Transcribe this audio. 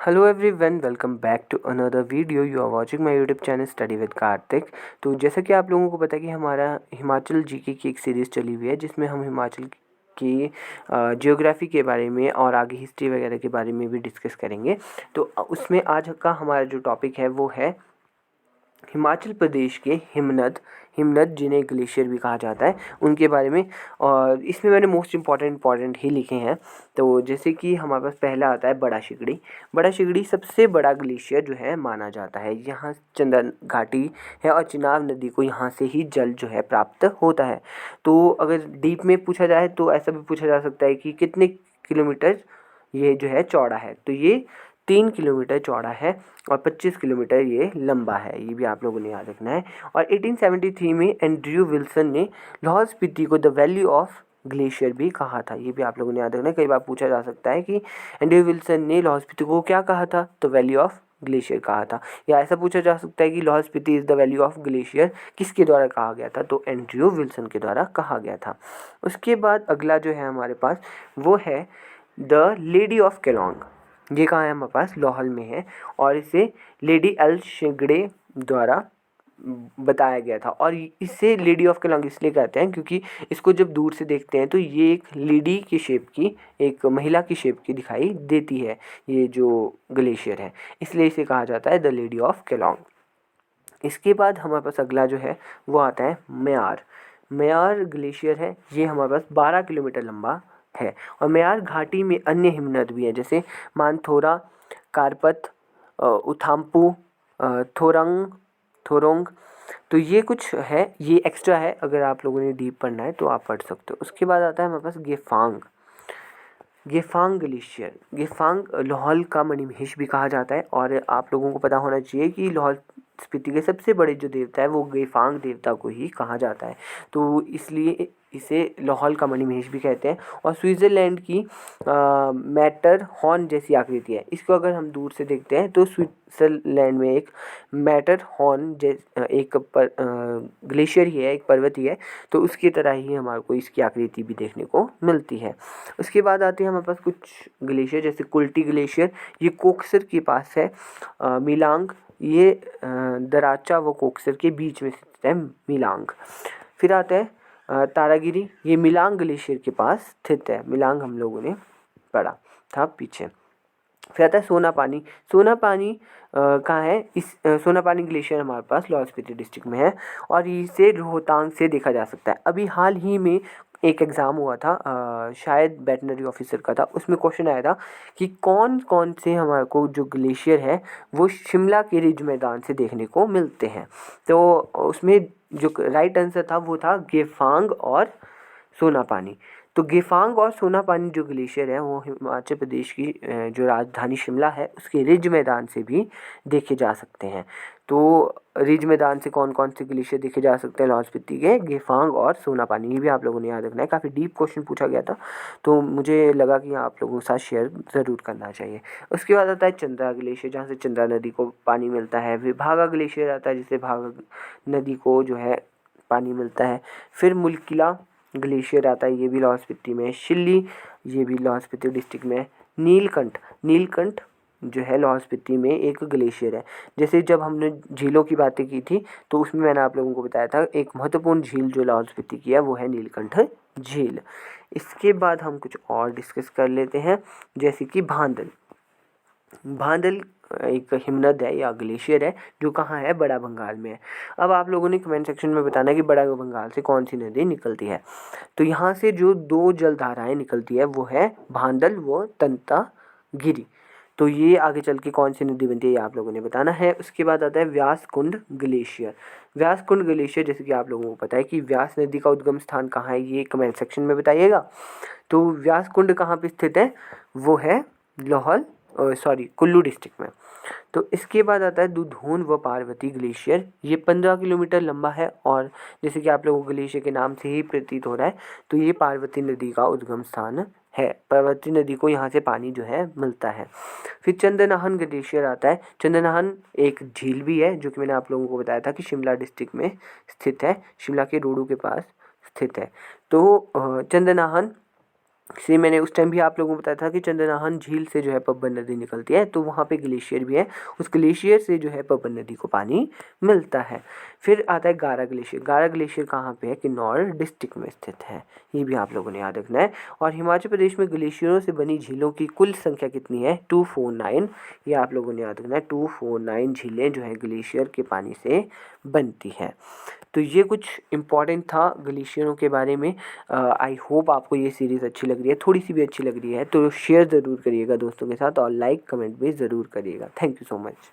Hello everyone, welcome back to another video. You are watching my YouTube channel study with Kartik. तो जैसा कि आप लोगों को पता है कि हमारा हिमाचल जीके की एक सीरीज़ चली हुई है जिसमें हम हिमाचल की जियोग्राफी के बारे में और आगे हिस्ट्री वगैरह के बारे में भी डिस्कस करेंगे। तो उसमें आज का हमारा जो टॉपिक है वो है हिमाचल प्रदेश के हिमनद हिमनद जिन्हें ग्लेशियर भी कहा जाता है उनके बारे में। और इसमें मैंने मोस्ट इम्पॉर्टेंट ही लिखे हैं। तो जैसे कि हमारे पास पहला आता है बड़ा शिगड़ी। बड़ा शिगड़ी सबसे बड़ा ग्लेशियर जो है माना जाता है। यहाँ चंदन घाटी है और चिनाब नदी को यहाँ से ही जल जो है प्राप्त होता है। तो अगर डीप में पूछा जाए तो ऐसा भी पूछा जा सकता है कि कितने किलोमीटर ये जो है चौड़ा है। तो ये 3 किलोमीटर चौड़ा है और 25 किलोमीटर ये लंबा है। ये भी आप लोगों ने याद रखना है। और 1873 में एंड्रयू विल्सन ने लाहौल स्पीति को द वैली ऑफ ग्लेशियर भी कहा था। ये भी आप लोगों ने याद रखना है। कई बार पूछा जा सकता है कि एंड्रयू विल्सन ने लाहौल स्पीति को क्या कहा था, तो वैली ऑफ ग्लेशियर कहा था। या ऐसा पूछा जा सकता है कि Lahaul Spiti is the valley of glacier किसके द्वारा कहा गया था, तो एंड्रयू विल्सन के द्वारा कहा गया था। उसके बाद अगला जो है हमारे पास वो है द लेडी ऑफ केलोंग। ये कहाँ है, हमारे पास लाहौल में है और इसे लेडी एल शिगड़े द्वारा बताया गया था। और इसे लेडी ऑफ केलोंग इसलिए कहते हैं क्योंकि इसको जब दूर से देखते हैं तो ये एक लेडी की शेप की, एक महिला की शेप की दिखाई देती है ये जो ग्लेशियर है, इसलिए इसे कहा जाता है द लेडी ऑफ केलोंग। इसके बाद हमारे पास अगला जो है वो आता है म्यार। म्यार ग्लेशियर है, ये हमारे पास 12 किलोमीटर लंबा है। और म्यार घाटी में अन्य हिमनद भी हैं जैसे मानथोरा, कारपत, उथाम्पू, थोरंग थोरोंग। तो ये कुछ है, ये एक्स्ट्रा है। अगर आप लोगों ने डीप पढ़ना है तो आप पढ़ सकते हो। उसके बाद आता है हमारे पास गेफांग। गेफांग ग्लेशियर, गेफांग लाहौल का मणिमहेश भी कहा जाता है। और आप लोगों को पता होना चाहिए कि लाहौल स्पीति के सबसे बड़े जो देवता है वो गेफांग देवता को ही कहा जाता है। तो इसलिए इसे लाहौल का मणिमहेश भी कहते हैं। और स्विट्ज़रलैंड की मैटर हॉर्न जैसी आकृति है। इसको अगर हम दूर से देखते हैं तो स्विट्ज़रलैंड में एक मैटर हॉर्न एक ग्लेशियर ही है, एक पर्वत ही है। तो उसकी तरह ही हमारे को इसकी आकृति भी देखने को मिलती है। उसके बाद आते हैं हमारे पास कुछ ग्लेशियर जैसे कुल्टी ग्लेशियर। ये कोकसर के पास है। मिलांग, ये दराचा व कोकसर के बीच में स्थित है मिलांग। फिर आता है तारागिरी, ये मिलांग ग्लेशियर के पास स्थित है। मिलांग हम लोगों ने पढ़ा था पीछे। फिर आता है सोना पानी। सोना पानी कहाँ है, इस सोना पानी ग्लेशियर हमारे पास लाहौल स्पीति डिस्ट्रिक्ट में है और इसे रोहतांग से देखा जा सकता है। अभी हाल ही में एक एग्ज़ाम हुआ था, शायद वेटनरी ऑफिसर का था। उसमें क्वेश्चन आया था कि कौन कौन से हमारे को जो ग्लेशियर है वो शिमला के रिज मैदान से देखने को मिलते हैं। तो उसमें जो राइट आंसर था वो था गेफांग और सोना पानी। तो गेफांग और सोना पानी जो ग्लेशियर है वो हिमाचल प्रदेश की जो राजधानी शिमला है उसके रिज मैदान से भी देखे जा सकते हैं। तो रिज मैदान से कौन कौन से ग्लेशियर देखे जा सकते हैं लाहौल स्पीति के, गेफांग और सोना पानी। ये भी आप लोगों ने याद रखना है। काफ़ी डीप क्वेश्चन पूछा गया था तो मुझे लगा कि आप लोगों के साथ शेयर ज़रूर करना चाहिए। उसके बाद आता है चंद्रा ग्लेशियर जहाँ से चंद्रा नदी को पानी मिलता है। फिर भागा ग्लेशियर आता है जिससे भागा नदी को जो है पानी मिलता है। फिर मुल्किला ग्लेशियर आता है, ये भी लाहौल स्पीति में है। शिल्ली, ये भी लाहौल स्पीति डिस्ट्रिक्ट में है। नीलकंठ, नीलकंठ जो है लाहौल स्पीति में एक ग्लेशियर है। जैसे जब हमने झीलों की बातें की थी तो उसमें मैंने आप लोगों को बताया था एक महत्वपूर्ण झील जो लाहौल स्पीति की है वो है नीलकंठ झील। इसके बाद हम कुछ और डिस्कस कर लेते हैं जैसे कि भांदल। भांदल एक हिमनद है या ग्लेशियर है जो कहाँ है, बड़ा बंगाल में है। अब आप लोगों ने कमेंट सेक्शन में बताना है कि बड़ा बंगाल से कौन सी नदी निकलती है। तो यहाँ से जो दो जलधाराएं निकलती है वो है भांदल व तंतागिरी। तो ये आगे चल के कौन सी नदी बनती है ये आप लोगों ने बताना है। उसके बाद आता है व्यास कुंड ग्लेशियर। व्यास कुंड ग्लेशियर, जैसे कि आप लोगों को पता है कि व्यास नदी का उद्गम स्थान कहाँ है, ये कमेंट सेक्शन में बताइएगा। तो व्यास कुंड कहाँ पे स्थित है, वो है लाहौल कुल्लू डिस्ट्रिक्ट में। तो इसके बाद आता है दुधोन व पार्वती ग्लेशियर। ये 15 किलोमीटर लंबा है और जैसे कि आप लोगों को ग्लेशियर के नाम से ही प्रतीत हो रहा है तो ये पार्वती नदी का उद्गम स्थान है। पार्वती नदी को यहाँ से पानी जो है मिलता है। फिर चंद्रनाहन ग्लेशियर आता है। चंद्रनाहन एक झील भी है जो कि मैंने आप लोगों को बताया था कि शिमला डिस्ट्रिक्ट में स्थित है, शिमला के रोडू के पास स्थित है। तो चंद्रनाहन इसलिए मैंने उस टाइम भी आप लोगों को बताया था कि चंद्रनाहन झील से जो है पब्बन नदी निकलती है, तो वहाँ पे ग्लेशियर भी है, उस ग्लेशियर से जो है पब्बन नदी को पानी मिलता है। फिर आता है गारा ग्लेशियर। गारा ग्लेशियर कहाँ पे है? किन्नौर डिस्ट्रिक्ट में स्थित है, ये भी आप लोगों ने याद रखना है। और हिमाचल प्रदेश में ग्लेशियरों से बनी झीलों की कुल संख्या कितनी है? 249, ये आप लोगों ने याद रखना है। 249 झीलें जो है ग्लेशियर के पानी से बनती हैं। तो ये कुछ इम्पॉर्टेंट था ग्लेशियरों के बारे में। आई होप आपको ये सीरीज़ अच्छी लग रही है, थोड़ी सी भी अच्छी लग रही है तो शेयर ज़रूर करिएगा दोस्तों के साथ, और लाइक कमेंट भी ज़रूर करिएगा। Thank you so much.